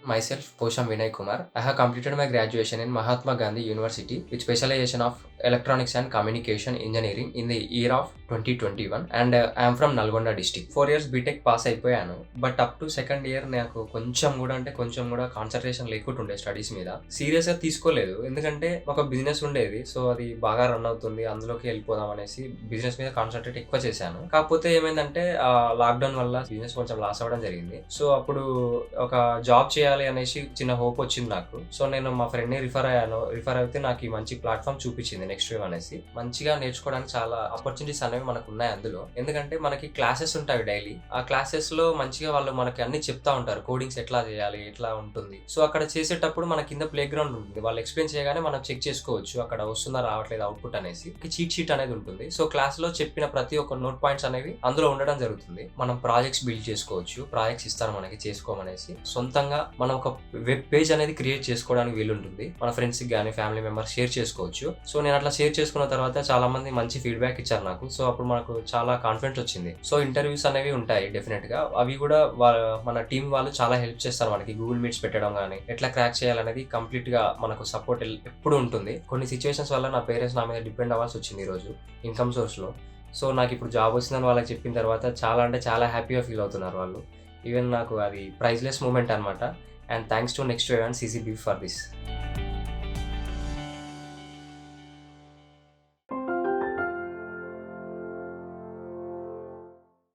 Myself, Posham Vinay Kumar. I have completed my graduation in Mahatma Gandhi University with specialization of Electronics and Communication Engineering in the year of 2021 and I am from Nalgonda district. 4 years BTech pass అయిపోయాను. But up to second year నాకు కొంచెం కూడా concentration లేకుంటుండే studies మీద. సీరియస్‌గా తీసుకోలేదు. ఎందుకంటే ఒక business ఉండేది. సో అది బాగా రన్ అవుతుంది. అందులోకి వెళ్ళిపోదాం అనేసి బిజినెస్ మీద కాన్సంట్రేట్ ఎక్కువ చేశాను. కాకపోతే ఏమైందంటే లాక్‌డౌన్ వల్ల బిజినెస్ కొంచెం లాస్ అవ్వడం జరిగింది. సో అప్పుడు ఒక జాబ్ చేయాలి అనేసి చిన్న హోప్ వచ్చింది నాకు. సో నేను మా ఫ్రెండ్‌ని రిఫర్ అయ్యాను. రిఫర్ అయితే నాకు ఈ మంచి ప్లాట్‌ఫామ్ చూపించింది నెక్స్ట్ వేవ్ అనేసి. మంచిగా నేర్చుకోవడానికి చాలా ఆపర్చునిటీస్ అనేవి మనకు ఉన్నాయి అందులో. ఎందుకంటే మనకి క్లాసెస్ ఉంటాయి డైలీ. ఆ క్లాసెస్‌లో మంచిగా వాళ్ళు మనకి అన్ని చెప్తా ఉంటారు. కోడింగ్స్ ఎట్లా చేయాలి, ఎట్లా ఉంటుంది. సో అక్కడ చేసేటప్పుడు మన కింద ప్లే గ్రౌండ్ ఉంటుంది. వాళ్ళు ఎక్స్‌ప్లెయిన్ చేయగానే మనం చెక్ చేసుకోవచ్చు. అక్కడ వస్తుందా రావట్లేదు అవుట్‌పుట్ అనేసి. చీట్ షీట్ అనేది ఉంటుంది. సో క్లాస్‌లో చెప్పిన ప్రతి ఒక్క నోట్ పాయింట్స్ అనేవి అందులో ఉండడం జరుగుతుంది. మనం ప్రాజెక్ట్స్ బిల్డ్ చేసుకోవచ్చు. ప్రాజెక్ట్స్ ఇస్తారు మనకి చేసుకోమనేసి. సొంతంగా మనం ఒక వెబ్ పేజ్ అనేది క్రియేట్ చేసుకోవడానికి వీలుంటుంది. మన ఫ్రెండ్స్‌కి గానీ, ఫ్యామిలీ మెంబర్స్ షేర్ చేసుకోవచ్చు. సో నేను అట్లా షేర్ చేసుకున్న తర్వాత చాలా మంది మంచి ఫీడ్‌బ్యాక్ ఇచ్చారు నాకు. సో అప్పుడు మనకు చాలా కాన్ఫిడెన్స్ వచ్చింది. సో ఇంటర్వ్యూస్ అనేవి ఉంటాయి డెఫినెట్‌గా. అవి కూడా మన టీమ్ వాళ్ళు చాలా హెల్ప్ చేస్తారు మనకి. గూగుల్ మీట్స్ పెట్టడం గానీ, ఎట్లా క్రాక్ చేయాలనేది కంప్లీట్‌గా మనకు సపోర్ట్ ఎప్పుడూ ఉంటుంది. కొన్ని సిట్యుయేషన్స్ వల్ల నా పేరెంట్స్ నా మీద డిపెండ్ అవ్వాల్సి వచ్చింది ఈరోజు ఇన్‌కమ్ సోర్స్‌లో. సో నాకిప్పుడు జాబ్ వచ్చిందని వాళ్ళకి చెప్పిన తర్వాత చాలా హ్యాపీగా ఫీల్ అవుతున్నారు వాళ్ళు. ఈవెన్ నాకు అది ప్రైజ్‌లెస్ మూమెంట్ అనమాట. And thanks to next wave and CCB for this.